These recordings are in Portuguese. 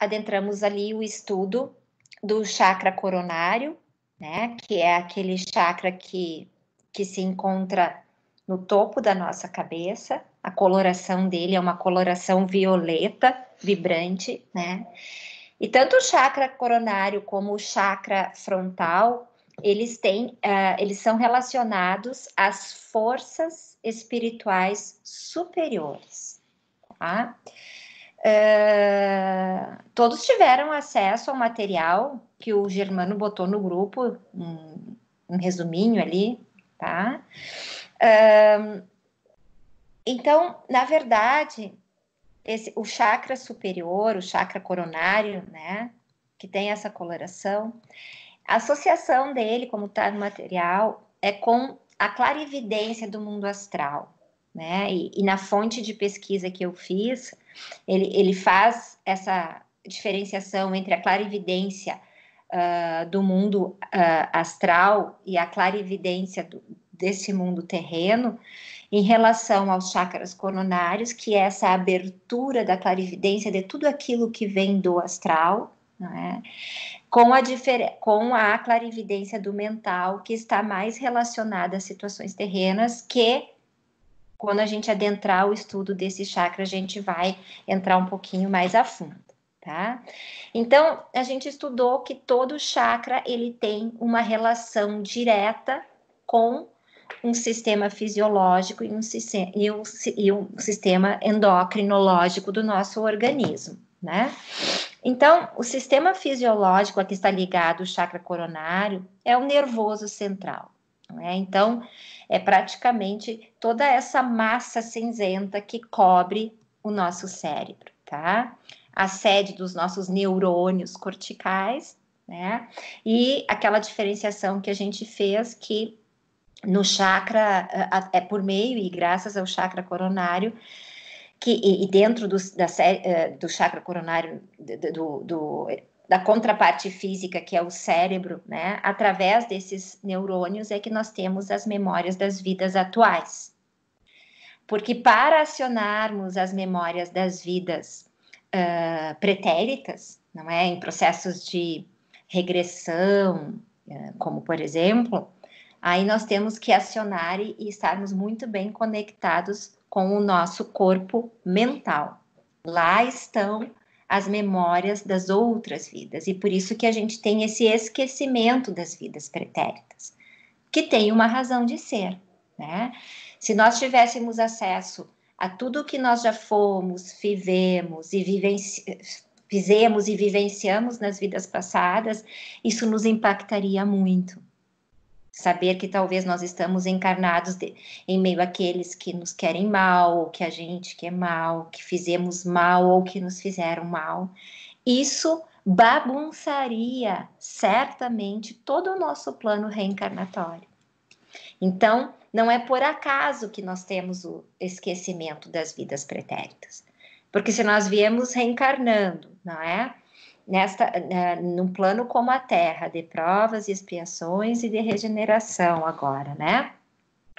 adentramos ali o estudo do chakra coronário, né, que é aquele chakra que se encontra no topo da nossa cabeça. A coloração dele é uma coloração violeta, vibrante, né? E tanto o chakra coronário como o chakra frontal, eles são relacionados às forças espirituais superiores, tá? Todos tiveram acesso ao material que o Germano botou no grupo, um resuminho ali, tá? Então, na verdade, o chakra superior, o chakra coronário, né, que tem essa coloração, a associação dele, como está no material, é com a clarividência do mundo astral, né? E na fonte de pesquisa que eu fiz, ele faz essa diferenciação entre a clarividência do mundo astral e a clarividência desse mundo terreno, em relação aos chakras coronários, que é essa abertura da clarividência de tudo aquilo que vem do astral, né? Com a clarividência do mental, que está mais relacionada às situações terrenas, que quando a gente adentrar o estudo desse chakra, a gente vai entrar um pouquinho mais a fundo, tá? Então, a gente estudou que todo chakra, ele tem uma relação direta com um sistema fisiológico e um sistema endocrinológico do nosso organismo, né? Então, o sistema fisiológico a que está ligado o chakra coronário é o nervoso central, né? Então, é praticamente toda essa massa cinzenta que cobre o nosso cérebro, tá? A sede dos nossos neurônios corticais, né? E aquela diferenciação que a gente fez que no chakra, é por meio e graças ao chakra coronário, e dentro do chakra coronário, da contraparte física, que é o cérebro, né? Através desses neurônios é que nós temos as memórias das vidas atuais. Porque para acionarmos as memórias das vidas pretéritas, não é? Em processos de regressão, como por exemplo, aí nós temos que acionar e estarmos muito bem conectados com o nosso corpo mental. Lá estão as memórias das outras vidas, e por isso que a gente tem esse esquecimento das vidas pretéritas, que tem uma razão de ser, né? Se nós tivéssemos acesso a tudo que nós já fomos, fizemos e vivenciamos nas vidas passadas, isso nos impactaria muito. Saber que talvez nós estamos encarnados em meio àqueles que nos querem mal, ou que a gente quer mal, que fizemos mal ou que nos fizeram mal. Isso bagunçaria certamente todo o nosso plano reencarnatório. Então, não é por acaso que nós temos o esquecimento das vidas pretéritas. Porque se nós viemos reencarnando, não é? Num plano como a Terra, de provas e expiações e de regeneração agora, né?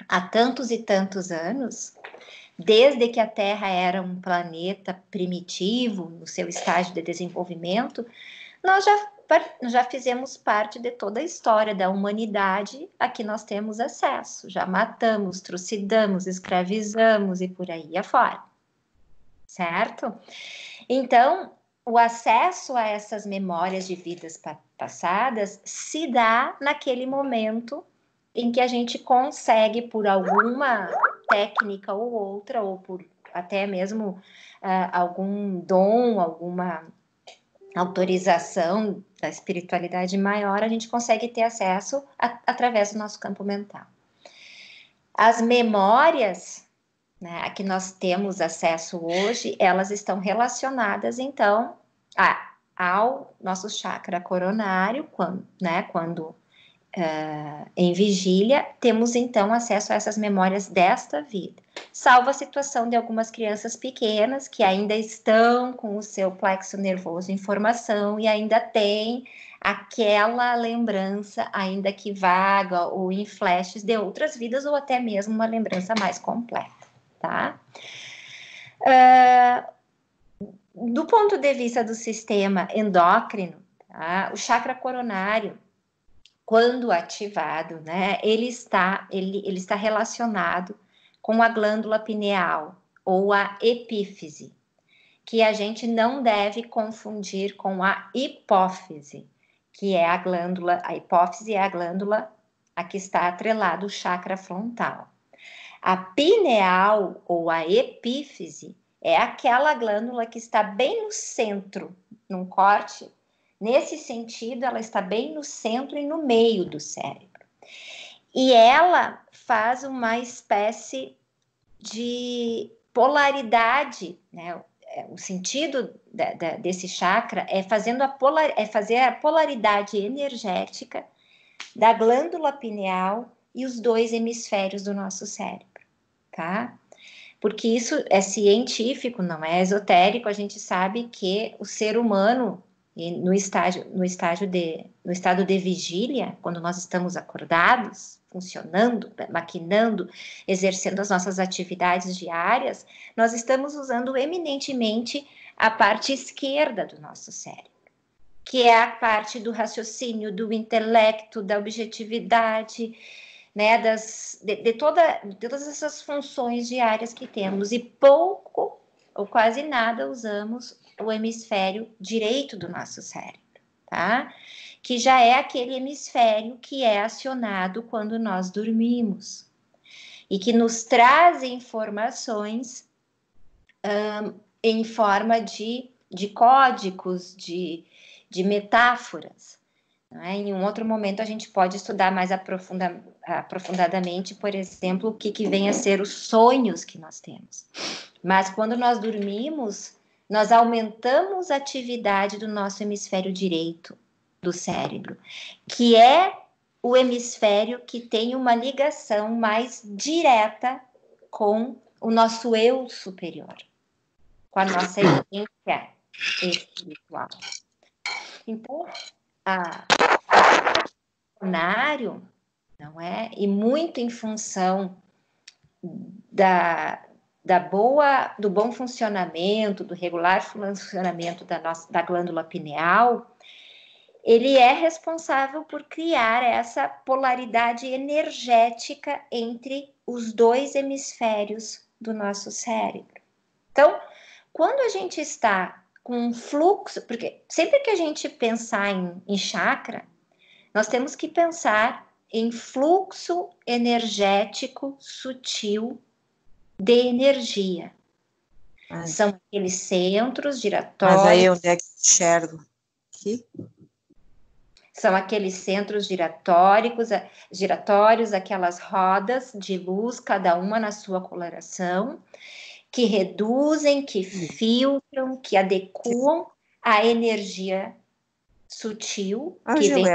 Há tantos e tantos anos, desde que a Terra era um planeta primitivo, no seu estágio de desenvolvimento, nós já fizemos parte de toda a história da humanidade a que nós temos acesso. Já matamos, trucidamos, escravizamos e por aí afora. Certo? Então, o acesso a essas memórias de vidas passadas se dá naquele momento em que a gente consegue, por alguma técnica ou outra, ou por até mesmo algum dom, alguma autorização da espiritualidade maior, a gente consegue ter acesso através do nosso campo mental. As memórias, né, a que nós temos acesso hoje, elas estão relacionadas, então, ao nosso chakra coronário, quando em vigília, temos, então, acesso a essas memórias desta vida. Salvo a situação de algumas crianças pequenas que ainda estão com o seu plexo nervoso em formação e ainda tem aquela lembrança, ainda que vaga ou em flashes de outras vidas, ou até mesmo uma lembrança mais completa, tá? Do ponto de vista do sistema endócrino, tá? O chakra coronário, quando ativado, né, ele está relacionado com a glândula pineal ou a epífise, que a gente não deve confundir com a hipófise, que é a glândula, a hipófise é a glândula a que está atrelado o chakra frontal. A pineal ou a epífise é aquela glândula que está bem no centro, num corte. Nesse sentido, ela está bem no centro e no meio do cérebro. E ela faz uma espécie de polaridade, né? O sentido desse chakra é fazer a polaridade energética da glândula pineal e os dois hemisférios do nosso cérebro, tá? Porque isso é científico, não é esotérico. A gente sabe que o ser humano, no estado de vigília, quando nós estamos acordados, funcionando, maquinando, exercendo as nossas atividades diárias, nós estamos usando eminentemente a parte esquerda do nosso cérebro, que é a parte do raciocínio, do intelecto, da objetividade, né, de todas essas funções diárias que temos, e pouco ou quase nada usamos o hemisfério direito do nosso cérebro, tá? Que já é aquele hemisfério que é acionado quando nós dormimos e que nos traz informações em forma de códigos, de metáforas. Em um outro momento a gente pode estudar mais aprofundadamente, por exemplo, o que vem a ser os sonhos que nós temos. Mas quando nós dormimos, nós aumentamos a atividade do nosso hemisfério direito do cérebro, que é o hemisfério que tem uma ligação mais direta com o nosso eu superior, com a nossa essência espiritual. Então, coronário, não é? E muito em função do bom funcionamento, do regular funcionamento da glândula pineal, ele é responsável por criar essa polaridade energética entre os dois hemisférios do nosso cérebro. Então, quando a gente está com um fluxo, porque sempre que a gente pensar em chakra, nós temos que pensar em fluxo energético sutil de energia. São aqueles centros giratórios. Mas aí onde é que eu enxergo? Aqui? São aqueles centros giratórios, aquelas rodas de luz, cada uma na sua coloração, que reduzem, que filtram, que adequam a energia sutil que vem do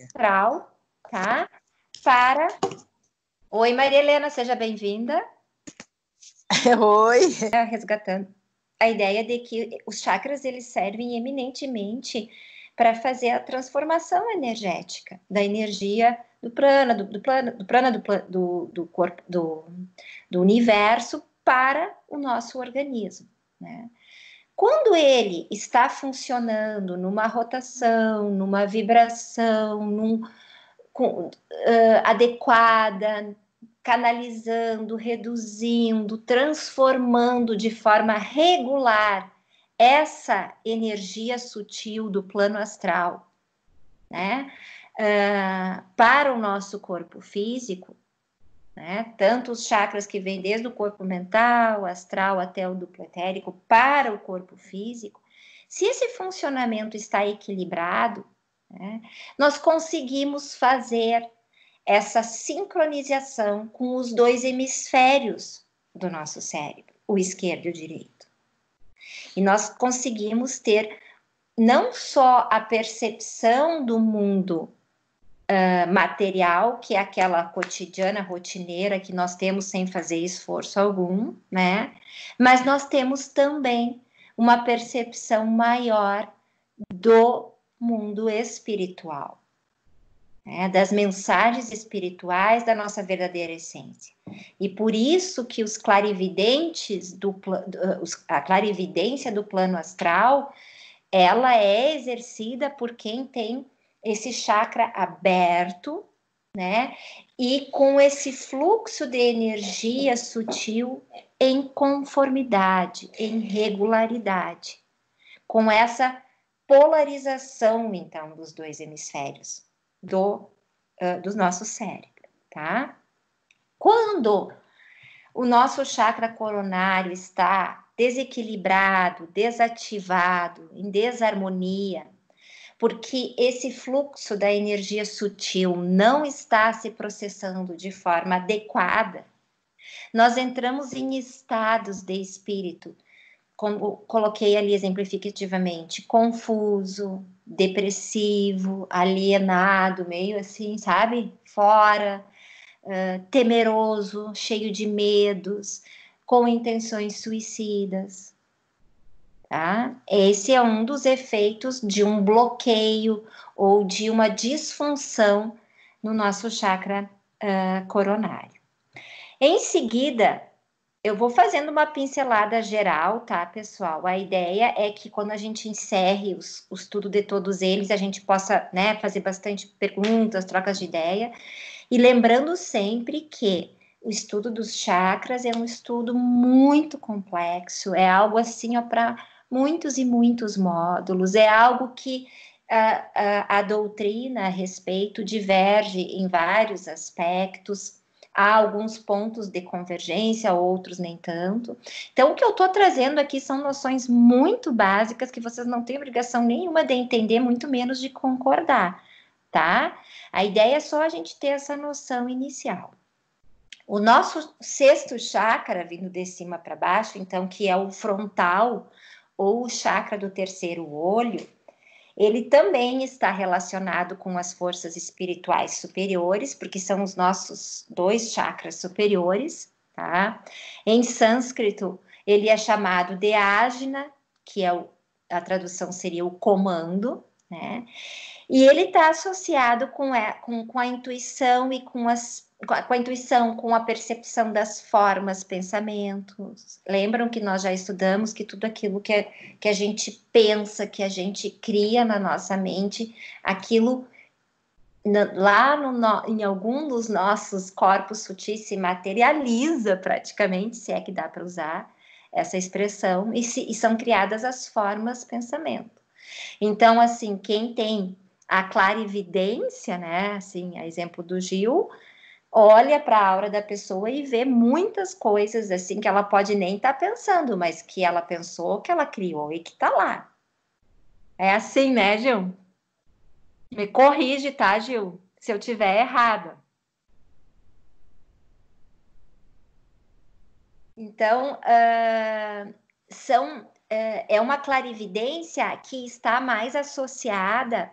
astral, tá? Oi, Maria Helena, seja bem-vinda. Oi. Resgatando a ideia de que os chakras, eles servem eminentemente para fazer a transformação energética da energia do corpo, do universo para o nosso organismo, né? Quando ele está funcionando numa rotação, numa vibração, adequada, canalizando, reduzindo, transformando de forma regular essa energia sutil do plano astral, né, para o nosso corpo físico, né, tanto os chakras que vêm desde o corpo mental, astral, até o duplo etérico, para o corpo físico, se esse funcionamento está equilibrado, né, nós conseguimos fazer essa sincronização com os dois hemisférios do nosso cérebro, o esquerdo e o direito. E nós conseguimos ter não só a percepção do mundo material, que é aquela cotidiana, rotineira, que nós temos sem fazer esforço algum, né? Mas nós temos também uma percepção maior do mundo espiritual. né, das mensagens espirituais da nossa verdadeira essência. E por isso que os clarividentes a clarividência do plano astral, ela é exercida por quem tem esse chakra aberto, né? E com esse fluxo de energia sutil em conformidade, em regularidade, com essa polarização, então, dos dois hemisférios do nosso cérebro, tá? Quando o nosso chakra coronário está desequilibrado, desativado, em desarmonia, porque esse fluxo da energia sutil não está se processando de forma adequada, nós entramos em estados de espírito, como coloquei ali exemplificativamente, confuso, depressivo, alienado, meio assim, sabe? Fora, temeroso, cheio de medos, com intenções suicidas. Tá? Esse é um dos efeitos de um bloqueio ou de uma disfunção no nosso chakra coronário. Em seguida, eu vou fazendo uma pincelada geral, tá, pessoal? A ideia é que quando a gente encerre o estudo de todos eles, a gente possa, né, fazer bastante perguntas, trocas de ideia. E lembrando sempre que o estudo dos chakras é um estudo muito complexo, é algo assim, ó, para muitos e muitos módulos, é algo que a doutrina a respeito diverge em vários aspectos. Há alguns pontos de convergência, outros nem tanto. Então, o que eu estou trazendo aqui são noções muito básicas que vocês não têm obrigação nenhuma de entender, muito menos de concordar, tá? A ideia é só a gente ter essa noção inicial. O nosso sexto chakra, vindo de cima para baixo, então, que é o frontal, ou o chakra do terceiro olho, ele também está relacionado com as forças espirituais superiores, porque são os nossos dois chakras superiores, tá? Em sânscrito, ele é chamado de Ajna, que é a tradução seria o comando, né? E ele está associado com a intuição e com a intuição, com a percepção das formas, pensamentos. Lembram que nós já estudamos que tudo aquilo que a gente pensa, que a gente cria na nossa mente, aquilo lá em algum dos nossos corpos sutis se materializa praticamente, se é que dá para usar essa expressão, e são criadas as formas pensamento. Então, assim, quem tem a clarividência, né, assim, a exemplo do Gil, olha para a aura da pessoa e vê muitas coisas, assim, que ela pode nem estar pensando, mas que ela pensou, que ela criou e que está lá. É assim, né, Gil? Me corrige, tá, Gil? Se eu tiver errado. Então, é uma clarividência que está mais associada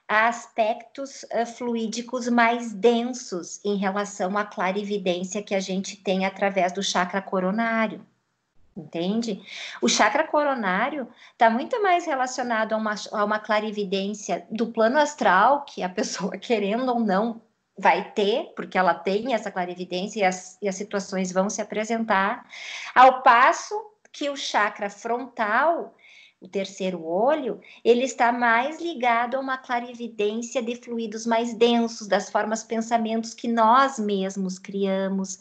a aspectos fluídicos mais densos em relação à clarividência que a gente tem através do chakra coronário, entende? O chakra coronário está muito mais relacionado a uma clarividência do plano astral, que a pessoa, querendo ou não, vai ter, porque ela tem essa clarividência e as situações vão se apresentar, ao passo que o chakra frontal, o terceiro olho, ele está mais ligado a uma clarividência de fluidos mais densos, das formas pensamentos que nós mesmos criamos,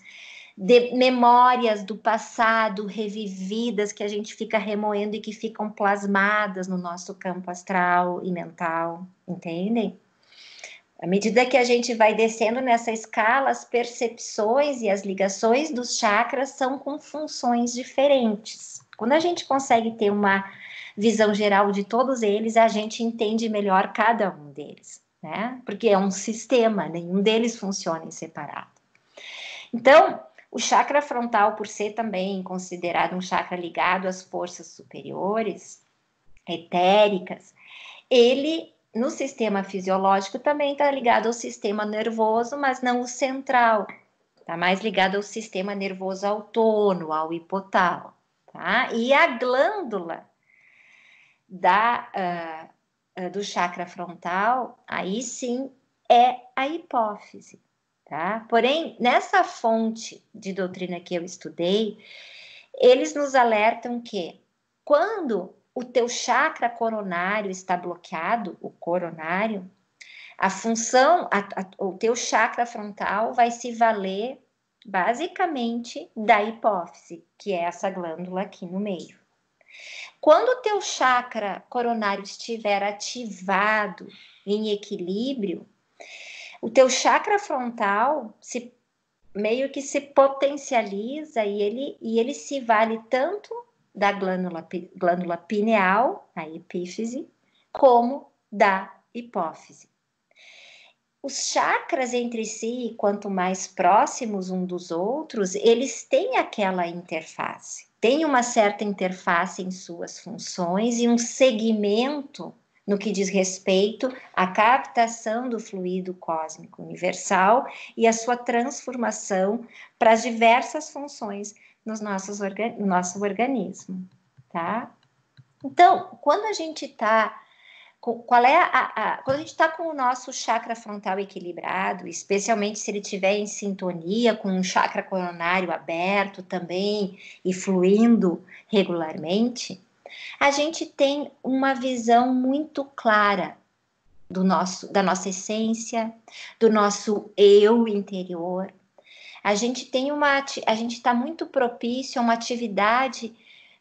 de memórias do passado revividas que a gente fica remoendo e que ficam plasmadas no nosso campo astral e mental, entendem? À medida que a gente vai descendo nessa escala, as percepções e as ligações dos chakras são com funções diferentes. Quando a gente consegue ter uma visão geral de todos eles, a gente entende melhor cada um deles, né? Porque é um sistema, nenhum deles funciona em separado. Então, o chakra frontal, por ser também considerado um chakra ligado às forças superiores, etéricas, ele, no sistema fisiológico, também está ligado ao sistema nervoso, mas não o central. Está mais ligado ao sistema nervoso autônomo, ao hipotálamo. Tá? E a glândula do chakra frontal, aí sim, é a hipófise, tá? Porém, nessa fonte de doutrina que eu estudei, eles nos alertam que quando o teu chakra coronário está bloqueado, o coronário, a função, o teu chakra frontal vai se valer basicamente da hipófise, que é essa glândula aqui no meio. Quando o teu chakra coronário estiver ativado, em equilíbrio, o teu chakra frontal meio que se potencializa e ele se vale tanto da glândula pineal, a epífise, como da hipófise. Os chakras entre si, quanto mais próximos um dos outros, eles têm aquela interface. Tem uma certa interface em suas funções e um segmento no que diz respeito à captação do fluido cósmico universal e a sua transformação para as diversas funções no nosso organismo, tá? Então, quando a gente está quando a gente está com o nosso chakra frontal equilibrado, especialmente se ele estiver em sintonia com um chakra coronário aberto também e fluindo regularmente, a gente tem uma visão muito clara da nossa essência, do nosso eu interior. A gente está muito propício a uma atividade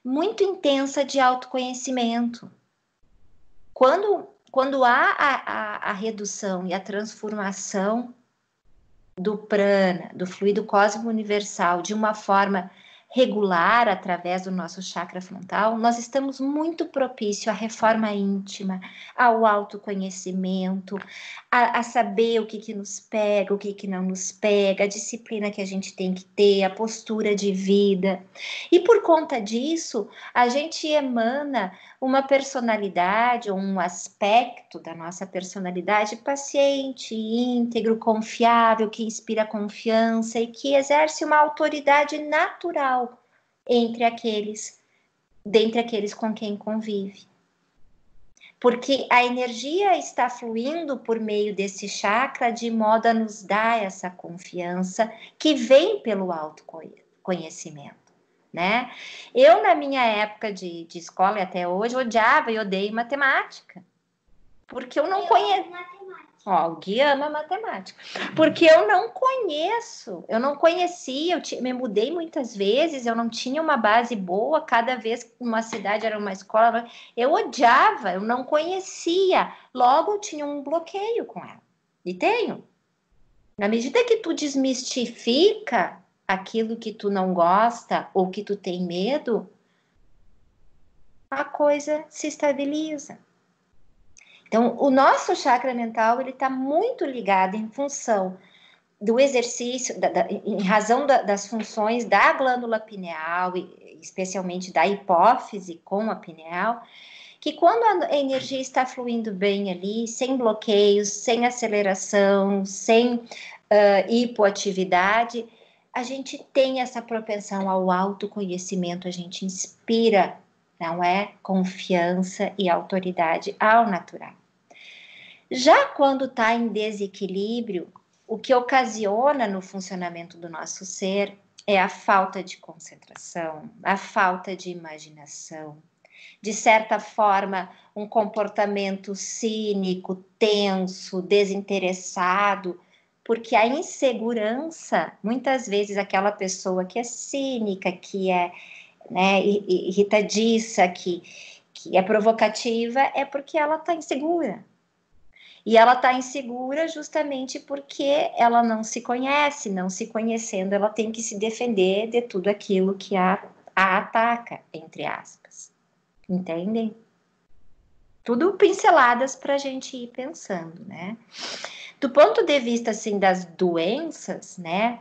muito intensa de autoconhecimento. Quando há a redução e a transformação do prana, do fluido cósmico universal, de uma forma regular através do nosso chakra frontal, nós estamos muito propício à reforma íntima, ao autoconhecimento, a saber o que nos pega, o que não nos pega, a disciplina que a gente tem que ter, a postura de vida. E por conta disso, a gente emana uma personalidade, ou um aspecto da nossa personalidade paciente, íntegro, confiável, que inspira confiança e que exerce uma autoridade natural dentre aqueles com quem convive. Porque a energia está fluindo por meio desse chakra de modo a nos dar essa confiança que vem pelo autoconhecimento, né? Eu, na minha época de escola e até hoje, odiava e odeio matemática. Porque eu não conheço. Ó, o Gui ama matemática. Porque eu não conhecia, me mudei muitas vezes, eu não tinha uma base boa, cada vez que uma cidade era uma escola, eu odiava, eu não conhecia, logo eu tinha um bloqueio com ela. E tenho. Na medida que tu desmistifica aquilo que tu não gosta ou que tu tem medo, a coisa se estabiliza. Então, o nosso chakra mental, ele está muito ligado em função do exercício, em razão das funções da glândula pineal, especialmente da hipófise com a pineal, que quando a energia está fluindo bem ali, sem bloqueios, sem aceleração, sem hipoatividade, a gente tem essa propensão ao autoconhecimento, a gente inspira, não é? Confiança e autoridade ao natural. Já quando está em desequilíbrio, o que ocasiona no funcionamento do nosso ser é a falta de concentração, a falta de imaginação, de certa forma, um comportamento cínico, tenso, desinteressado, porque a insegurança, muitas vezes aquela pessoa que é cínica, que é, né, irritadiça, que é provocativa, é porque ela está insegura. E ela está insegura justamente porque ela não se conhece, não se conhecendo, ela tem que se defender de tudo aquilo que a ataca, entre aspas. Entendem? Tudo pinceladas para a gente ir pensando, né? Do ponto de vista, assim, das doenças, né?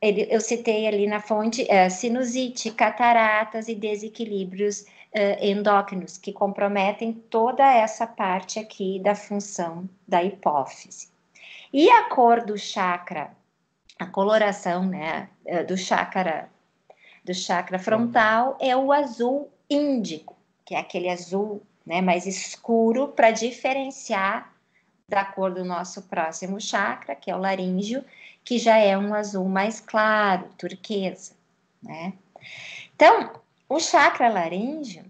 Eu citei ali na fonte sinusite, cataratas e desequilíbrios endócrinos, que comprometem toda essa parte aqui da função da hipófise. E a cor do chakra, a coloração, né, do chakra frontal é o azul índigo, que é aquele azul, né, mais escuro para diferenciar da cor do nosso próximo chakra, que é o laríngeo, que já é um azul mais claro, turquesa, né? Então, o chakra laríngeo,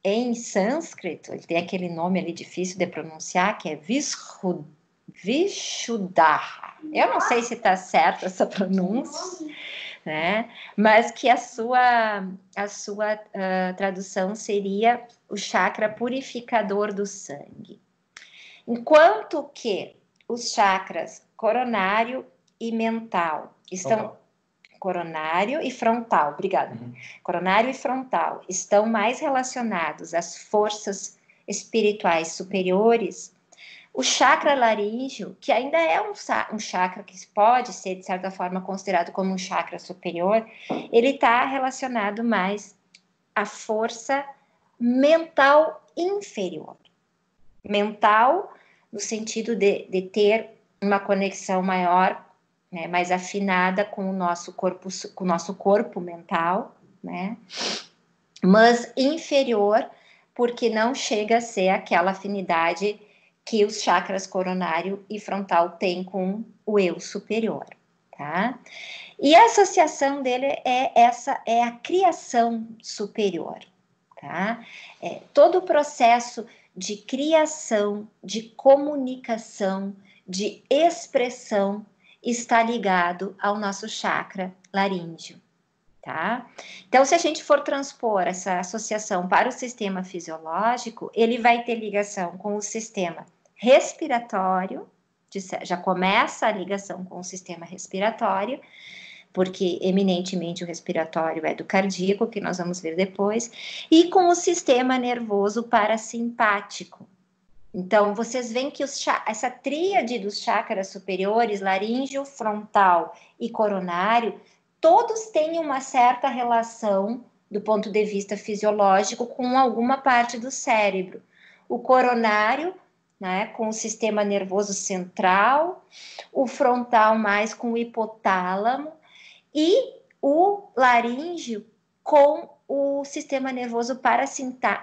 em sânscrito, ele tem aquele nome ali difícil de pronunciar, que é Vishuddha. Eu não sei se está certa essa pronúncia, né? Mas que a sua tradução seria o chakra purificador do sangue. Enquanto que os chakras coronário e mental estão... Coronário e frontal, obrigada. Coronário e frontal estão mais relacionados às forças espirituais superiores. O chakra laríngeo, que ainda é um chakra que pode ser, de certa forma, considerado como um chakra superior, ele está relacionado mais à força mental inferior. Mental, no sentido de ter uma conexão maior, né, mais afinada com o nosso corpo mental, né? Mas inferior, porque não chega a ser aquela afinidade que os chakras coronário e frontal têm com o eu superior, tá? E a associação dele é a criação superior, tá? Todo o processo de criação, de comunicação, de expressão está ligado ao nosso chakra laríngeo, tá? Então, se a gente for transpor essa associação para o sistema fisiológico, ele vai ter ligação com o sistema respiratório, já começa a ligação com o sistema respiratório, porque eminentemente o respiratório é do cardíaco, que nós vamos ver depois, e com o sistema nervoso parasimpático. Então, vocês veem que essa tríade dos chakras superiores, laríngeo, frontal e coronário, todos têm uma certa relação, do ponto de vista fisiológico, com alguma parte do cérebro. O coronário, né, com o sistema nervoso central, o frontal mais com o hipotálamo, e o laríngeo com o sistema nervoso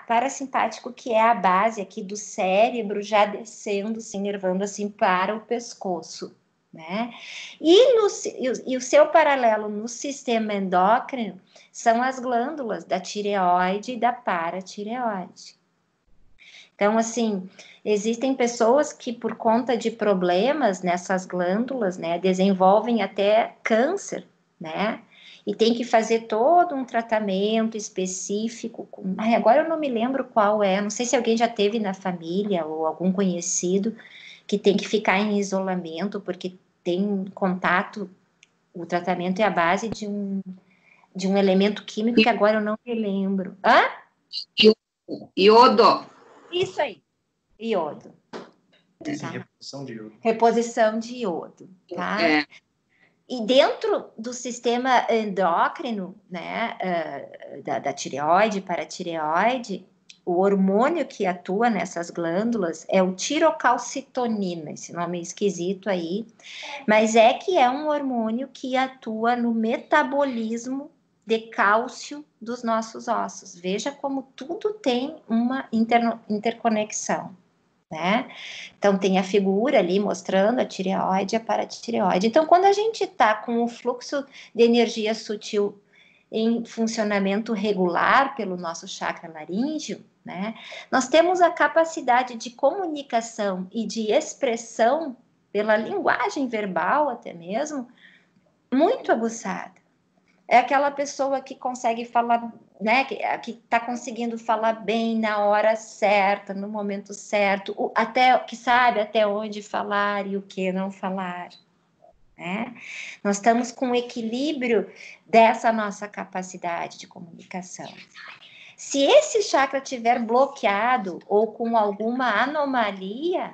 parasimpático, que é a base aqui do cérebro, já descendo, se inervando assim para o pescoço, né? E o seu paralelo no sistema endócrino são as glândulas da tireoide e da paratireoide. Então, assim, existem pessoas que, por conta de problemas nessas glândulas, né, desenvolvem até câncer, né? E tem que fazer todo um tratamento específico. Agora eu não me lembro qual é, não sei se alguém já teve na família ou algum conhecido que tem que ficar em isolamento porque tem contato, o tratamento é a base de um elemento químico que agora eu não me lembro. Hã? Iodo. Isso aí, iodo. Tá? Reposição de iodo. Reposição de iodo, tá? E dentro do sistema endócrino, né, da tireoide, paratireoide, o hormônio que atua nessas glândulas é o tirocalcitonina, esse nome é esquisito aí, mas que é um hormônio que atua no metabolismo de cálcio dos nossos ossos. Veja como tudo tem uma interconexão, né? Então, tem a figura ali mostrando a tireoide e a paratireoide. Então, quando a gente está com o fluxo de energia sutil em funcionamento regular pelo nosso chakra laríngeo, né? Nós temos a capacidade de comunicação e de expressão pela linguagem verbal até mesmo, muito aguçada. É aquela pessoa que consegue falar, né, que está conseguindo falar bem na hora certa, no momento certo, que sabe até onde falar e o que não falar, né? Nós estamos com o equilíbrio dessa nossa capacidade de comunicação. Se esse chakra estiver bloqueado ou com alguma anomalia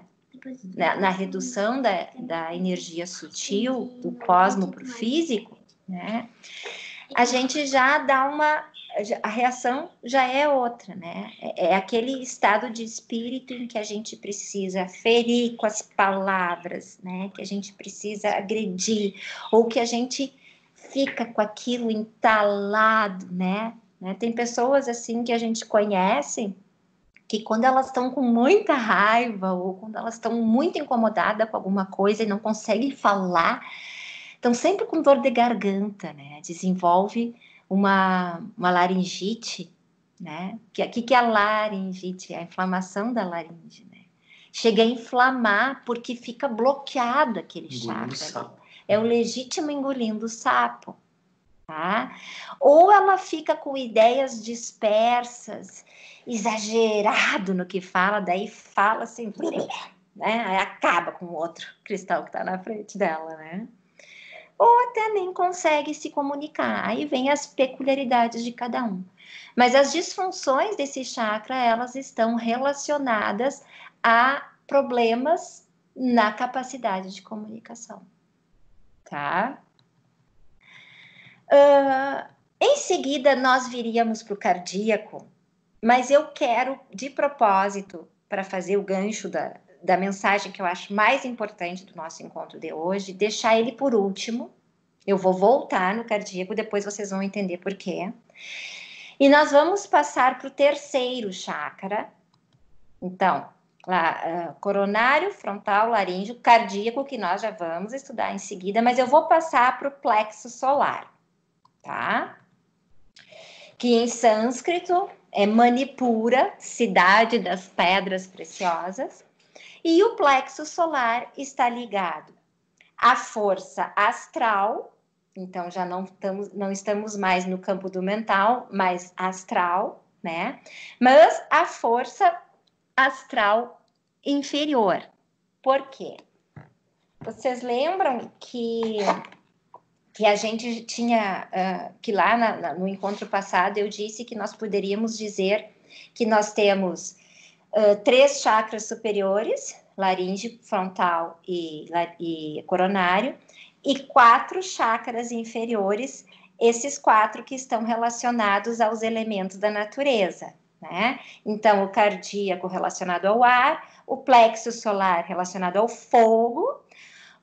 na redução da energia sutil do cosmo para o físico, né? A gente já dá a reação já é outra, né? É aquele estado de espírito em que a gente precisa ferir com as palavras, né? Que a gente precisa agredir, ou que a gente fica com aquilo entalado, né? Tem pessoas assim que a gente conhece que quando elas estão com muita raiva ou quando elas estão muito incomodadas com alguma coisa e não conseguem falar, estão sempre com dor de garganta, né? Desenvolve uma laringite, né? Que é a laringite? É a inflamação da laringe, né? Chega a inflamar porque fica bloqueado aquele chakra. É o legítimo engolindo sapo, tá? Ou ela fica com ideias dispersas, exagerado no que fala, daí fala assim, né? Aí acaba com o outro cristal que está na frente dela, né? Ou até nem consegue se comunicar. Aí vem as peculiaridades de cada um. Mas as disfunções desse chakra, elas estão relacionadas a problemas na capacidade de comunicação, tá? Em seguida, nós viríamos para o cardíaco, mas eu quero, de propósito, para fazer o gancho da mensagem que eu acho mais importante do nosso encontro de hoje, deixar ele por último. Eu vou voltar no cardíaco, depois vocês vão entender por quê. E nós vamos passar para o terceiro chakra. Então, lá, coronário, frontal, laríngeo, cardíaco, que nós já vamos estudar em seguida, mas eu vou passar para o plexo solar, tá? Que em sânscrito é Manipura, cidade das pedras preciosas. E o plexo solar está ligado à força astral. Então, já não estamos mais no campo do mental, mas astral, né? Mas a força astral inferior. Por quê? Vocês lembram que a gente tinha, que lá no encontro passado eu disse que nós poderíamos dizer que nós temos 3 chakras superiores, laríngeo, frontal e coronário, e 4 chakras inferiores, esses 4 que estão relacionados aos elementos da natureza, né? Então, o cardíaco relacionado ao ar, o plexo solar relacionado ao fogo,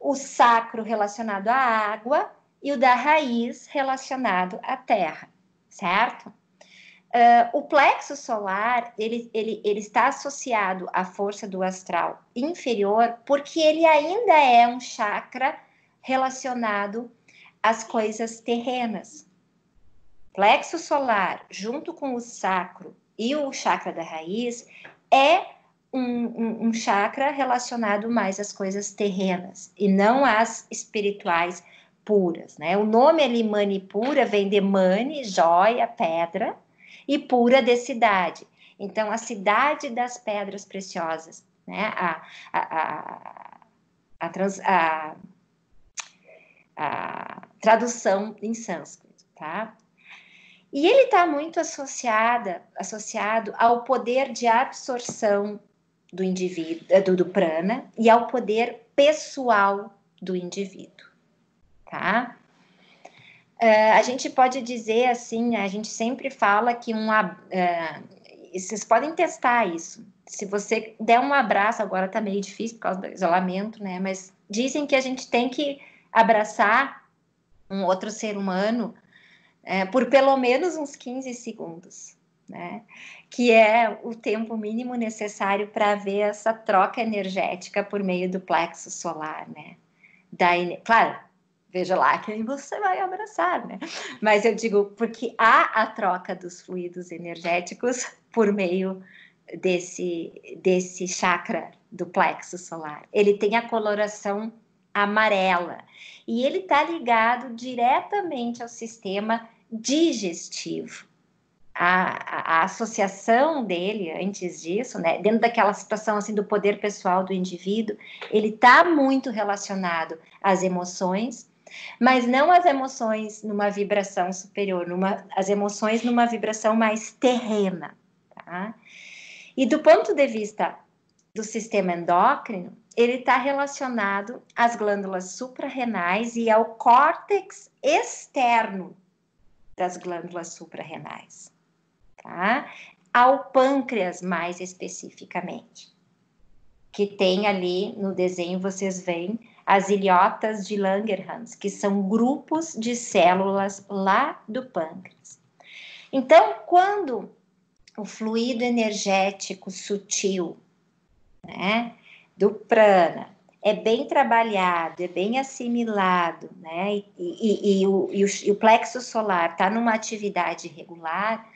o sacro relacionado à água e o da raiz relacionado à terra, certo? O plexo solar, ele está associado à força do astral inferior porque ele ainda é um chakra relacionado às coisas terrenas. Plexo solar, junto com o sacro e o chakra da raiz, é um chakra relacionado mais às coisas terrenas e não às espirituais puras, né? O nome ali, Manipura, vem de Mani, joia, pedra, e pura de cidade. Então, a cidade das pedras preciosas, né? A tradução em sânscrito, tá? E ele está muito associado ao poder de absorção do indivíduo, do prana, e ao poder pessoal do indivíduo, tá? A gente pode dizer assim, a gente sempre fala que vocês podem testar isso. Se você der um abraço, agora tá meio difícil por causa do isolamento, né? Mas dizem que a gente tem que abraçar um outro ser humano por pelo menos uns 15 segundos, né? Que é o tempo mínimo necessário para haver essa troca energética por meio do plexo solar, né? Claro, veja lá quem você vai abraçar, né? Mas eu digo porque há a troca dos fluidos energéticos por meio desse chakra do plexo solar. Ele tem a coloração amarela e ele está ligado diretamente ao sistema digestivo. A associação dele antes disso, né, dentro daquela situação assim do poder pessoal do indivíduo, ele está muito relacionado às emoções, mas não as emoções numa vibração superior, as emoções numa vibração mais terrena, tá? E do ponto de vista do sistema endócrino, ele está relacionado às glândulas suprarrenais e ao córtex externo das glândulas suprarrenais, tá? Ao pâncreas, mais especificamente, que tem ali no desenho, vocês veem as ilhotas de Langerhans, que são grupos de células lá do pâncreas. Então, quando o fluido energético sutil, né, do prana, é bem trabalhado, é bem assimilado, né, e o plexo solar está numa atividade regular,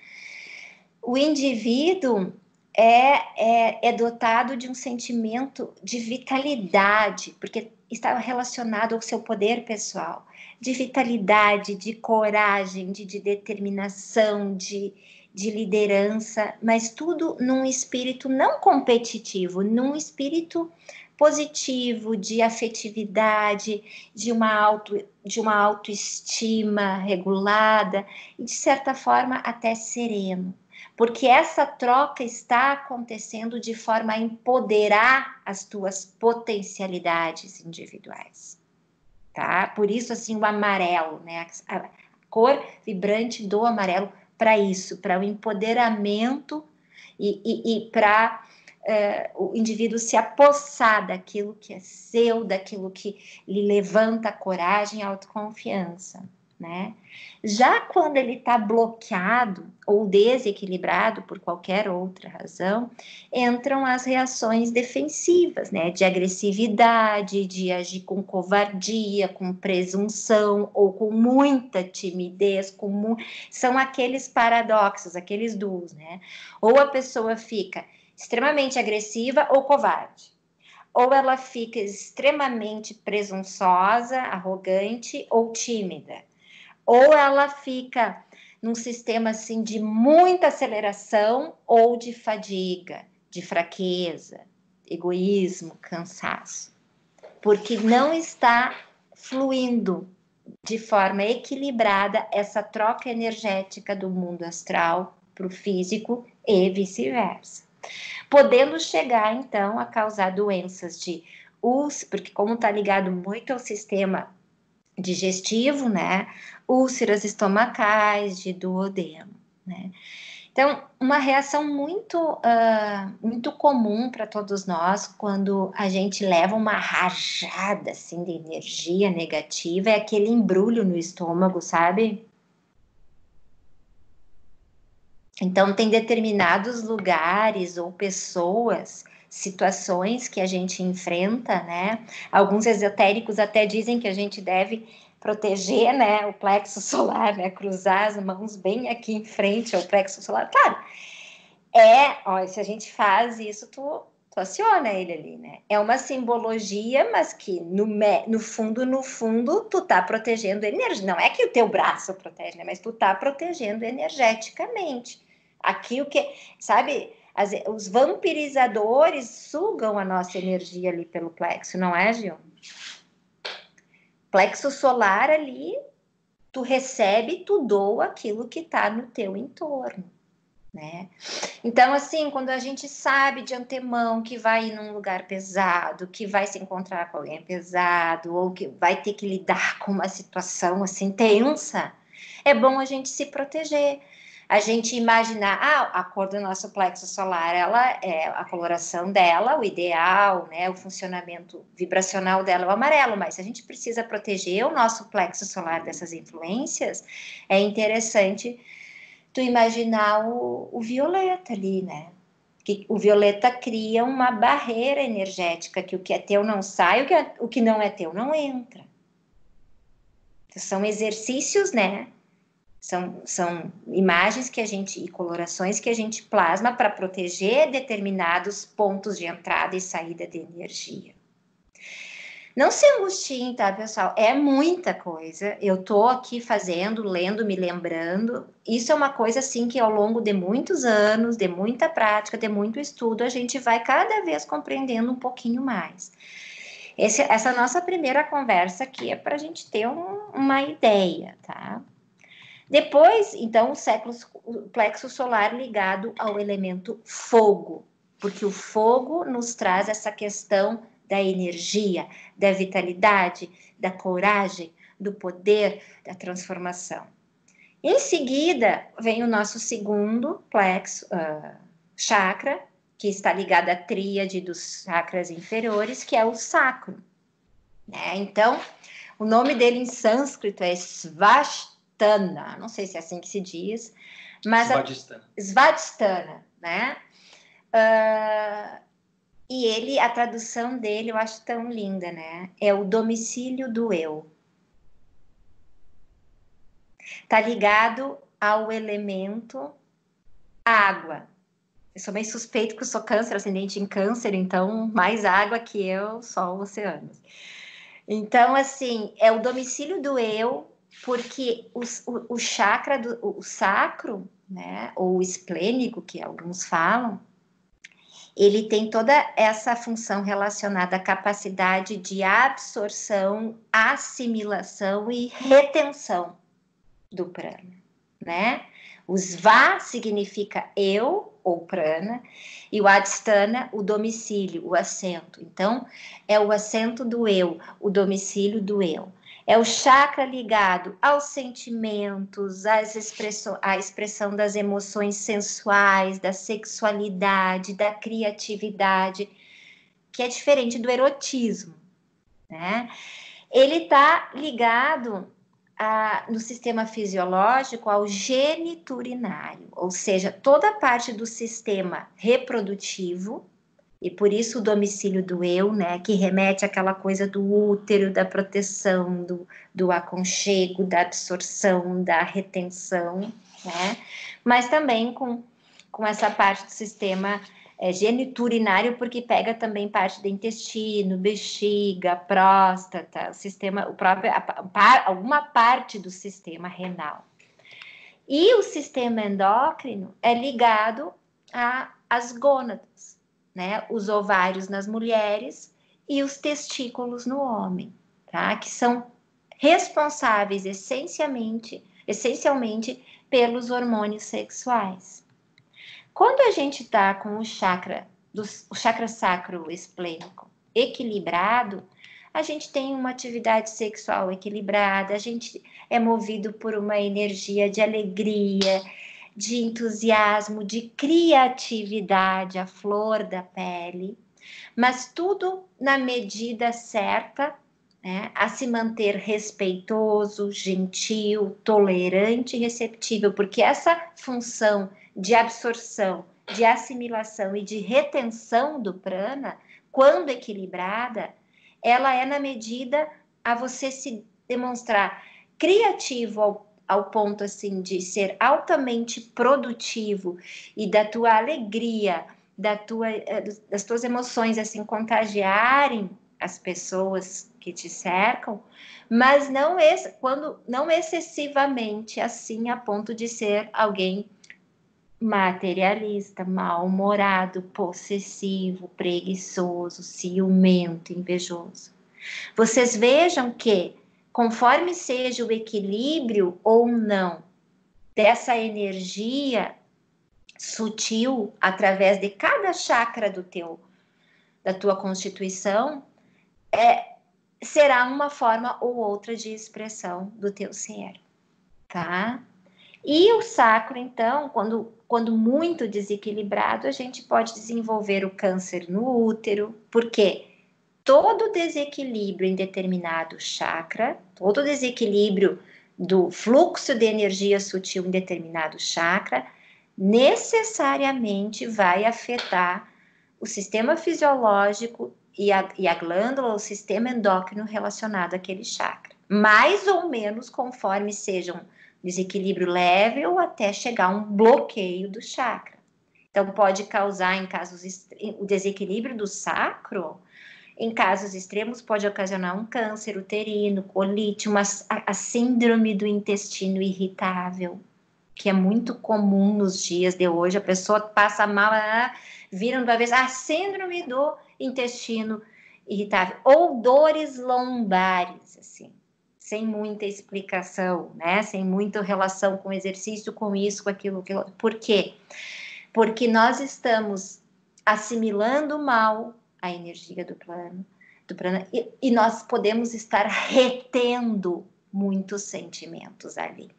o indivíduo é dotado de um sentimento de vitalidade, porque está relacionado ao seu poder pessoal, de vitalidade, de coragem, de determinação, de liderança, mas tudo num espírito não competitivo, num espírito positivo, de afetividade, de uma autoestima regulada e, de certa forma, até sereno. Porque essa troca está acontecendo de forma a empoderar as tuas potencialidades individuais, tá? Por isso, assim, o amarelo, né? A cor vibrante do amarelo para isso, para o empoderamento e para o indivíduo se apossar daquilo que é seu, daquilo que lhe levanta a coragem e a autoconfiança, né? Já quando ele está bloqueado ou desequilibrado por qualquer outra razão, entram as reações defensivas, né? De agressividade, de agir com covardia, com presunção ou com muita timidez, são aqueles paradoxos, aqueles duos, né? Ou a pessoa fica extremamente agressiva ou covarde, ou ela fica extremamente presunçosa, arrogante ou tímida, ou ela fica num sistema assim de muita aceleração ou de fadiga, de fraqueza, egoísmo, cansaço, porque não está fluindo de forma equilibrada essa troca energética do mundo astral para o físico e vice-versa, podendo chegar então a causar doenças de úlceras, porque como está ligado muito ao sistema digestivo, né? Úlceras estomacais, de duodeno, né? Então, uma reação muito comum para todos nós quando a gente leva uma rajada assim de energia negativa é aquele embrulho no estômago, sabe? Então, tem determinados lugares ou pessoas, situações que a gente enfrenta, né? Alguns esotéricos até dizem que a gente deve proteger, né, o plexo solar, né? Cruzar as mãos bem aqui em frente ao plexo solar. Claro, ó, se a gente faz isso, tu aciona ele ali, né? É uma simbologia, mas que no fundo, tu tá protegendo energia. Não é que o teu braço protege, né? Mas tu tá protegendo energeticamente. Aqui o que, sabe, os vampirizadores sugam a nossa energia ali pelo plexo, não é, Gil? Plexo solar ali, tu recebe, tu doa aquilo que tá no teu entorno, né? Então, assim, quando a gente sabe de antemão que vai ir num lugar pesado, que vai se encontrar com alguém pesado, ou que vai ter que lidar com uma situação assim tensa, é bom a gente se proteger. A gente imaginar, a cor do nosso plexo solar, ela é a coloração dela, o ideal, né, o funcionamento vibracional dela é o amarelo, mas se a gente precisa proteger o nosso plexo solar dessas influências, é interessante tu imaginar o violeta ali, né? Que o violeta cria uma barreira energética, que o que é teu não sai, o que não é teu não entra. São exercícios, né? São imagens que a gente, e colorações que a gente plasma para proteger determinados pontos de entrada e saída de energia. Não se angustiem, tá, pessoal? É muita coisa. Eu tô aqui fazendo, lendo, me lembrando. Isso é uma coisa, assim, que ao longo de muitos anos, de muita prática, de muito estudo, a gente vai cada vez compreendendo um pouquinho mais. Essa nossa primeira conversa aqui é para a gente ter uma ideia, tá? Depois, então, o plexo solar ligado ao elemento fogo, porque o fogo nos traz essa questão da energia, da vitalidade, da coragem, do poder, da transformação. Em seguida, vem o nosso segundo plexo, chakra, que está ligado à tríade dos chakras inferiores, que é o sacro, né? Então, o nome dele em sânscrito é Svasthana, não sei se é assim que se diz, Mas Svadhisthana, né? E a tradução dele eu acho tão linda, né? É o domicílio do eu. Tá ligado ao elemento água. Eu sou meio suspeito que eu sou câncer, ascendente em câncer, então mais água que eu, só o oceano. Então, assim, é o domicílio do eu, porque o chakra, o sacro, né, ou o esplênico, que alguns falam, ele tem toda essa função relacionada à capacidade de absorção, assimilação e retenção do prana, né? O sva significa eu, ou prana, e o adhisthana, o domicílio, o assento. Então, é o assento do eu, o domicílio do eu. É o chakra ligado aos sentimentos, à expressão das emoções sensuais, da sexualidade, da criatividade, que é diferente do erotismo, né? Ele está ligado no sistema fisiológico ao geniturinário, ou seja, toda a parte do sistema reprodutivo, e por isso o domicílio do eu, né, que remete àquela coisa do útero, da proteção, do aconchego, da absorção, da retenção, né, mas também com essa parte do sistema geniturinário, porque pega também parte do intestino, bexiga, próstata, o sistema, alguma parte do sistema renal. E o sistema endócrino é ligado às gônadas, né? Os ovários nas mulheres e os testículos no homem, tá? Que são responsáveis essencialmente pelos hormônios sexuais. Quando a gente está com o chakra sacro esplênico equilibrado, a gente tem uma atividade sexual equilibrada, a gente é movido por uma energia de alegria, de entusiasmo, de criatividade, a flor da pele, mas tudo na medida certa, né, a se manter respeitoso, gentil, tolerante e receptível, porque essa função de absorção, de assimilação e de retenção do prana, quando equilibrada, ela é na medida a você se demonstrar criativo ao ponto assim de ser altamente produtivo e da tua alegria, das tuas emoções assim contagiarem as pessoas que te cercam, mas não excessivamente assim a ponto de ser alguém materialista, mal-humorado, possessivo, preguiçoso, ciumento, invejoso. Vocês vejam que, conforme seja o equilíbrio ou não dessa energia sutil através de cada chakra da tua constituição, será uma forma ou outra de expressão do teu ser, tá? E o sacro, então, quando muito desequilibrado, a gente pode desenvolver o câncer no útero, porque todo desequilíbrio em determinado chakra, todo desequilíbrio do fluxo de energia sutil em determinado chakra, necessariamente vai afetar o sistema fisiológico e a glândula, o sistema endócrino relacionado àquele chakra. Mais ou menos conforme sejam desequilíbrio leve ou até chegar a um bloqueio do chakra. Então, pode causar, em casos o desequilíbrio do sacro, em casos extremos, pode ocasionar um câncer uterino, colite, a síndrome do intestino irritável, que é muito comum nos dias de hoje. A pessoa passa mal, vira uma vez a síndrome do intestino irritável, ou dores lombares, assim, sem muita explicação, né? Sem muita relação com exercício, com isso, com aquilo. Por quê? Porque nós estamos assimilando mal a energia do prana, e nós podemos estar retendo muitos sentimentos ali.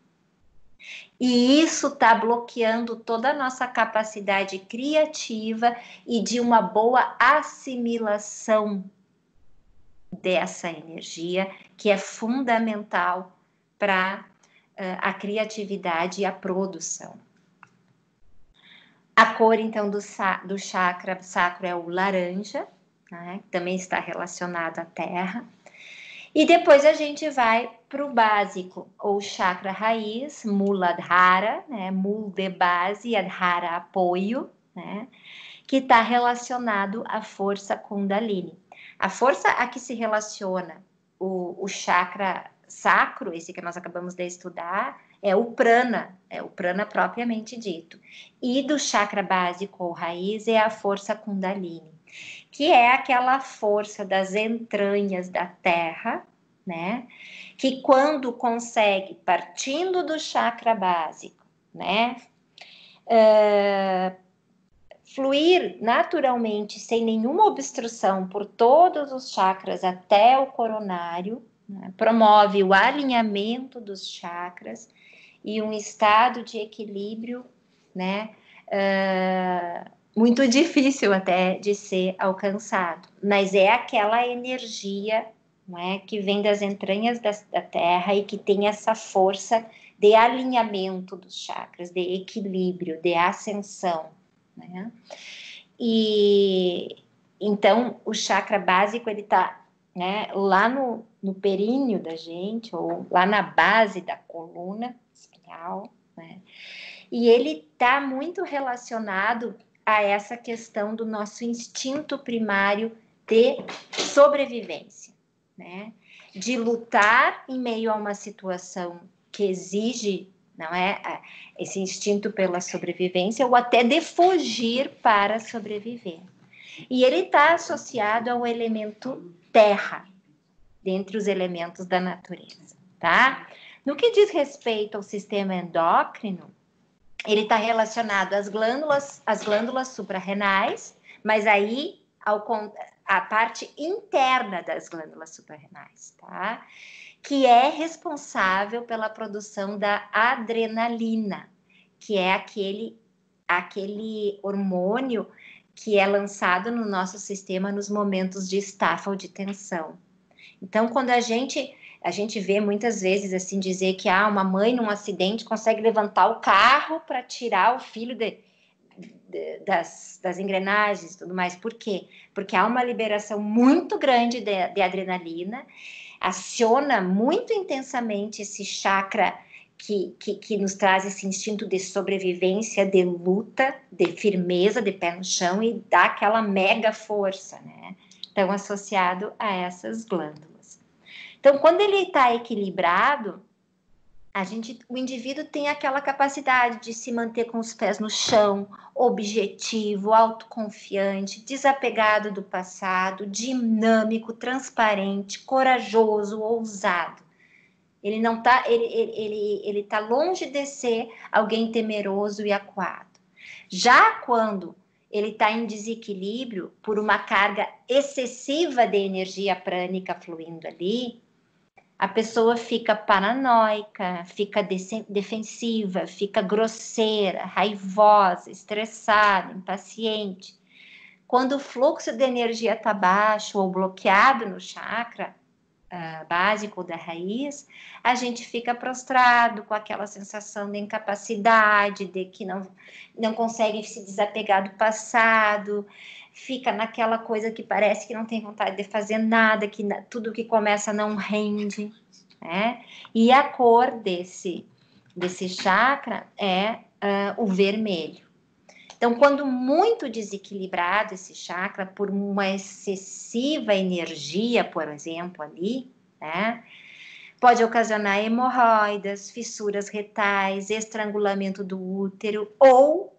E isso está bloqueando toda a nossa capacidade criativa e de uma boa assimilação dessa energia, que é fundamental para a criatividade e a produção. A cor, então, do chakra sacro é o laranja, né? Que também está relacionado à terra. E depois a gente vai para o básico, ou chakra raiz, Muladhara, né? Mul de base, Adhara apoio, né? Que está relacionado à força Kundalini. A força a que se relaciona o chakra sacro, esse que nós acabamos de estudar, é o prana propriamente dito. E do chakra básico ou raiz é a força Kundalini, que é aquela força das entranhas da terra, né? Que quando consegue, partindo do chakra básico, né? Fluir naturalmente, sem nenhuma obstrução, por todos os chakras até o coronário, né? Promove o alinhamento dos chakras e um estado de equilíbrio, né? Muito difícil até de ser alcançado, mas é aquela energia, não é, que vem das entranhas da Terra e que tem essa força de alinhamento dos chakras, de equilíbrio, de ascensão, né? E então o chakra básico ele está, né, lá no períneo da gente, ou lá na base da coluna espinhal, né? E ele está muito relacionado a essa questão do nosso instinto primário de sobrevivência, né? De lutar em meio a uma situação que exige, não é, esse instinto pela sobrevivência, ou até de fugir para sobreviver. E ele está associado ao elemento terra, dentre os elementos da natureza, tá? No que diz respeito ao sistema endócrino, ele está relacionado às glândulas suprarrenais, mas aí a parte interna das glândulas suprarrenais, tá? Que é responsável pela produção da adrenalina, que é aquele hormônio que é lançado no nosso sistema nos momentos de estafa ou de tensão. Então, quando a gente vê muitas vezes assim dizer que uma mãe num acidente consegue levantar o carro para tirar o filho das engrenagens e tudo mais. Por quê? Porque há uma liberação muito grande de adrenalina, aciona muito intensamente esse chakra que nos traz esse instinto de sobrevivência, de luta, de firmeza, de pé no chão, e dá aquela mega força, né? Então, associado a essas glândulas. Então, quando ele está equilibrado, o indivíduo tem aquela capacidade de se manter com os pés no chão, objetivo, autoconfiante, desapegado do passado, dinâmico, transparente, corajoso, ousado. Ele não tá, ele tá longe de ser alguém temeroso e acuado. Já quando ele está em desequilíbrio por uma carga excessiva de energia prânica fluindo ali, a pessoa fica paranoica, fica defensiva, fica grosseira, raivosa, estressada, impaciente. Quando o fluxo de energia está baixo ou bloqueado no chakra básico da raiz, a gente fica prostrado com aquela sensação de incapacidade, de que não consegue se desapegar do passado, fica naquela coisa que parece que não tem vontade de fazer nada, que tudo que começa não rende, né? E a cor desse chakra é o vermelho. Então, quando muito desequilibrado esse chakra, por uma excessiva energia, por exemplo, ali, né? Pode ocasionar hemorroidas, fissuras retais, estrangulamento do útero, ou,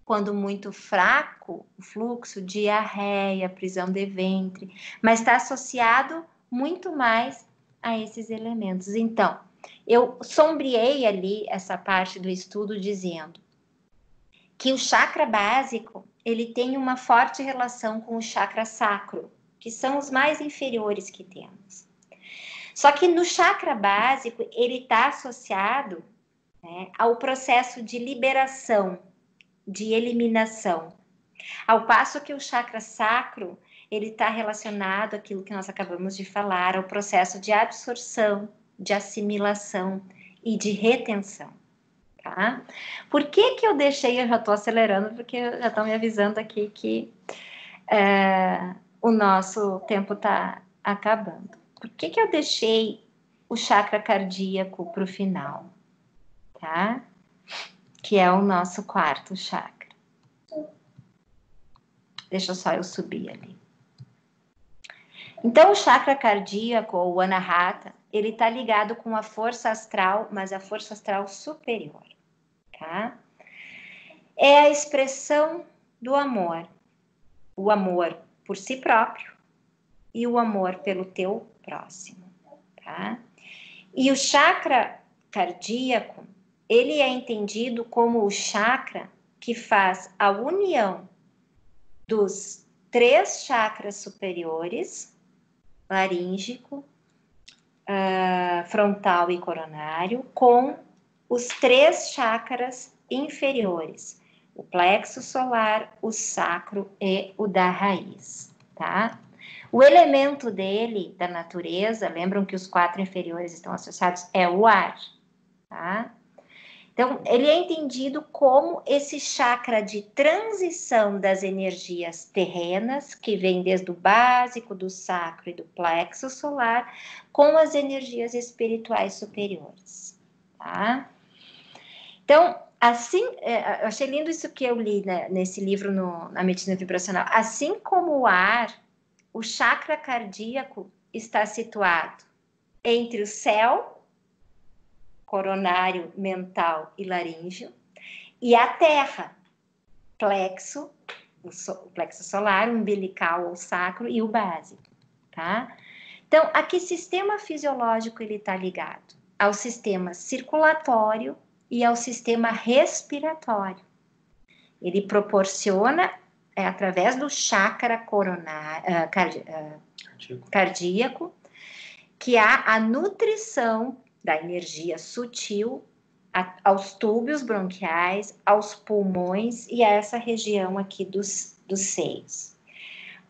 quando muito fraco, o fluxo, diarreia, prisão de ventre, mas está associado muito mais a esses elementos. Então, eu sombreei ali essa parte do estudo dizendo que o chakra básico, ele tem uma forte relação com o chakra sacro, que são os mais inferiores que temos. Só que no chakra básico, ele está associado, né, ao processo de liberação, de eliminação. Ao passo que o chakra sacro, ele está relacionado àquilo que nós acabamos de falar, ao processo de absorção, de assimilação e de retenção. tá? Por que que eu deixei, eu já estou acelerando, porque já estão me avisando aqui que o nosso tempo está acabando. Por que que eu deixei o chakra cardíaco para o final, tá? Que é o nosso quarto chakra. Deixa só eu subir ali. Então, o chakra cardíaco, ou Anahata, ele está ligado com a força astral, mas a força astral superior, tá? É a expressão do amor. O amor por si próprio e o amor pelo teu próximo, tá? E o chakra cardíaco, ele é entendido como o chakra que faz a união dos 3 chakras superiores, laríngeo, frontal e coronário, com os 3 chakras inferiores, o plexo solar, o sacro e o da raiz, tá? O elemento dele, da natureza, lembram que os 4 inferiores estão associados, é o ar, tá? Então, ele é entendido como esse chakra de transição das energias terrenas, que vem desde o básico, do sacro e do plexo solar, com as energias espirituais superiores, tá? Então, assim, eu achei lindo isso que eu li, né, nesse livro na medicina vibracional. Assim como o ar, o chakra cardíaco está situado entre o céu, coronário, mental e laríngeo, e a terra, plexo, o plexo solar, o umbilical ou sacro e o básico, tá? Então, a que sistema fisiológico ele está ligado? Ao sistema circulatório e ao sistema respiratório. Ele proporciona, através do chakra coronário, cardíaco, que há a nutrição da energia sutil aos túbios bronquiais, aos pulmões e a essa região aqui dos seios.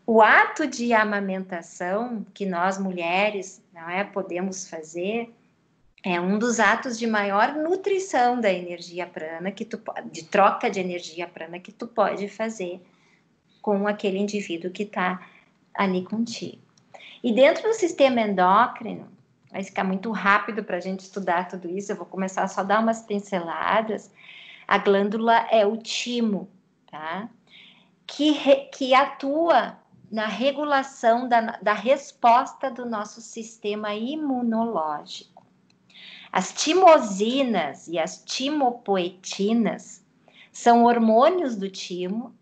O ato de amamentação que nós mulheres, podemos fazer, é um dos atos de maior nutrição da energia prana, de troca de energia prana que tu pode fazer com aquele indivíduo que está ali contigo. E dentro do sistema endócrino, vai ficar muito rápido para a gente estudar tudo isso, eu vou começar só a dar umas pinceladas. A glândula é o timo, tá? Que atua na regulação da resposta do nosso sistema imunológico. As timosinas e as timopoetinas são hormônios do timo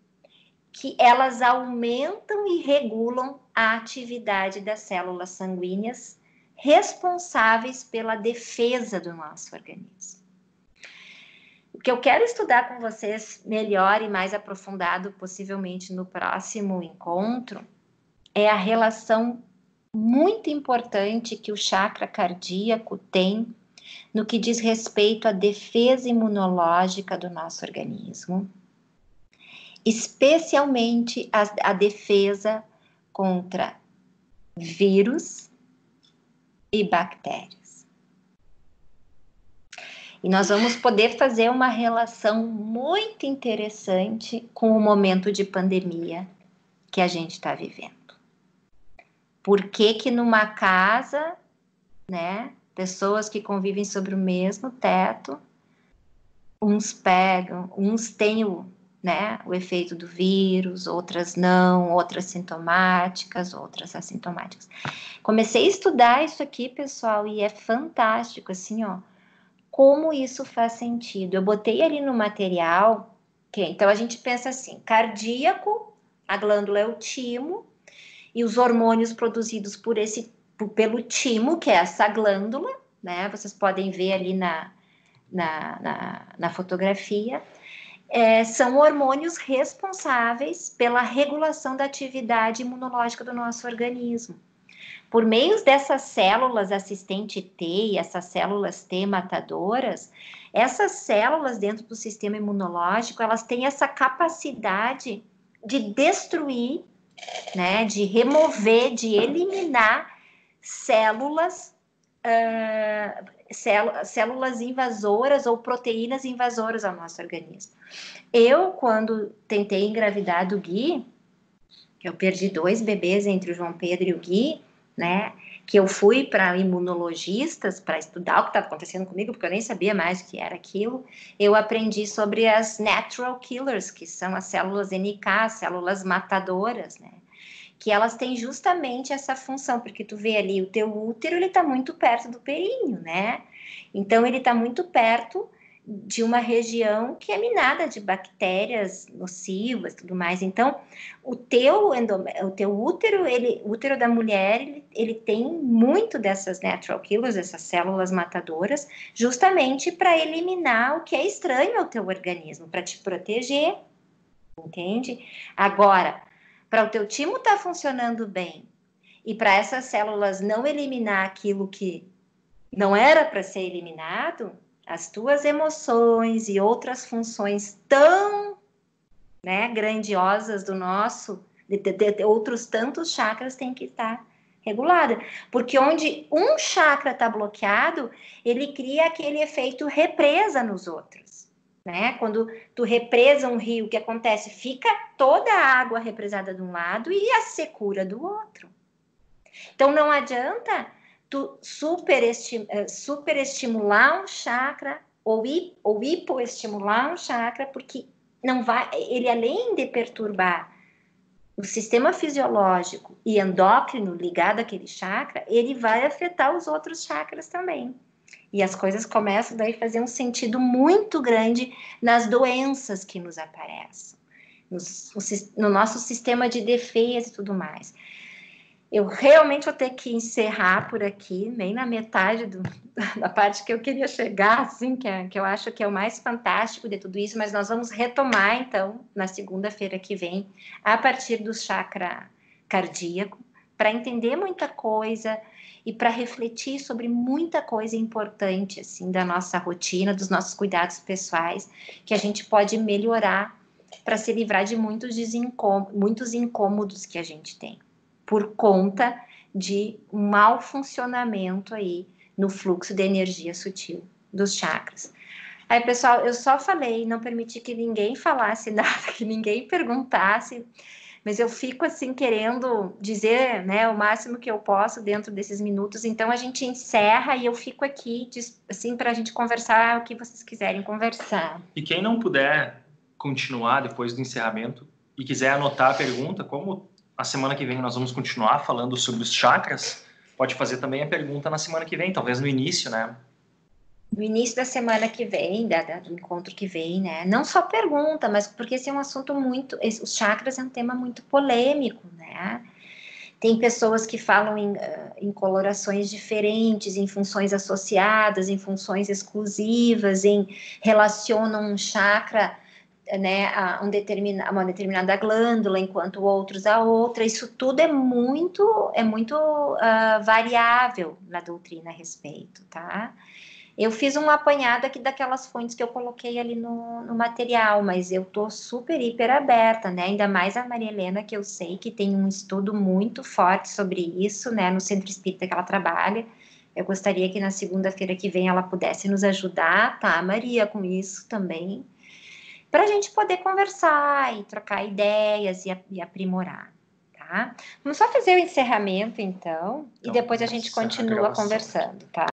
que elas aumentam e regulam a atividade das células sanguíneas responsáveis pela defesa do nosso organismo. O que eu quero estudar com vocês melhor e mais aprofundado, possivelmente no próximo encontro, é a relação muito importante que o chakra cardíaco tem no que diz respeito à defesa imunológica do nosso organismo, especialmente a defesa contra vírus e bactérias. E nós vamos poder fazer uma relação muito interessante com o momento de pandemia que a gente está vivendo. Por que que numa casa, né, pessoas que convivem sobre o mesmo teto, uns têm o efeito do vírus, outras não, outras sintomáticas, outras assintomáticas. Comecei a estudar isso aqui, pessoal, e é fantástico, assim, ó, como isso faz sentido. Eu botei ali no material, então a gente pensa assim, cardíaco, a glândula é o timo, e os hormônios produzidos pelo timo, que é essa glândula, né, vocês podem ver ali na fotografia, são hormônios responsáveis pela regulação da atividade imunológica do nosso organismo. Por meio dessas células assistente T e essas células T matadoras, essas células dentro do sistema imunológico, elas têm essa capacidade de destruir, né, de remover, de eliminar células células invasoras ou proteínas invasoras ao nosso organismo. Eu, quando tentei engravidar do Gui, eu perdi 2 bebês entre o João Pedro e o Gui, né? Que eu fui para imunologistas para estudar o que estava acontecendo comigo, porque eu nem sabia mais o que era aquilo. Eu aprendi sobre as natural killers, que são as células NK, células matadoras, né? Que elas têm justamente essa função, porque tu vê ali o teu útero, ele está muito perto do períneo, né? Então ele está muito perto de uma região que é minada de bactérias nocivas, tudo mais. Então, o teu útero, o útero da mulher, ele tem muito dessas natural killers, essas células matadoras, justamente para eliminar o que é estranho ao teu organismo, para te proteger, entende? Agora, para o teu timo estar funcionando bem e para essas células não eliminar aquilo que não era para ser eliminado, as tuas emoções e outras funções tão, né, grandiosas do nosso, de outros tantos chakras têm que estar regulada, porque onde um chakra está bloqueado, ele cria aquele efeito represa nos outros, né? Quando tu represa um rio, o que acontece? Fica toda a água represada de um lado e a secura do outro. Então não adianta tu superestimular um chakra ou hipoestimular um chakra, porque não vai, ele além de perturbar o sistema fisiológico e endócrino ligado àquele chakra, ele vai afetar os outros chakras também. E as coisas começam daí a fazer um sentido muito grande nas doenças que nos aparecem, no nosso sistema de defesa e tudo mais. Eu realmente vou ter que encerrar por aqui, bem na metade da parte que eu queria chegar, assim, que eu acho que é o mais fantástico de tudo isso, mas nós vamos retomar, então, na segunda-feira que vem, a partir do chakra cardíaco, para entender muita coisa e para refletir sobre muita coisa importante, assim, da nossa rotina, dos nossos cuidados pessoais, que a gente pode melhorar para se livrar de muitos incômodos que a gente tem, por conta de um mau funcionamento aí no fluxo de energia sutil dos chakras. Aí, pessoal, eu só falei, não permiti que ninguém falasse nada, que ninguém perguntasse, mas eu fico assim querendo dizer, né, o máximo que eu posso dentro desses minutos. Então a gente encerra e eu fico aqui assim para a gente conversar o que vocês quiserem conversar. E quem não puder continuar depois do encerramento e quiser anotar a pergunta, como a semana que vem nós vamos continuar falando sobre os chakras, pode fazer também a pergunta na semana que vem, talvez no início, né? No início da semana que vem, do encontro que vem, né? Não só pergunta, mas porque esse é um assunto muito... Os chakras é um tema muito polêmico, né? Tem pessoas que falam em colorações diferentes, em funções associadas, em funções exclusivas, relacionam um chakra, né, a uma determinada glândula, enquanto outros a outra. Isso tudo é muito variável na doutrina a respeito, tá? Eu fiz um apanhado aqui daquelas fontes que eu coloquei ali no material, mas eu tô super, hiper aberta, né? Ainda mais a Maria Helena, que eu sei que tem um estudo muito forte sobre isso, né? No Centro Espírita que ela trabalha. Eu gostaria que na segunda-feira que vem ela pudesse nos ajudar, tá, Maria, com isso também, para a gente poder conversar e trocar ideias e aprimorar, tá? Vamos só fazer o encerramento, então, e depois a gente continua conversando, tá?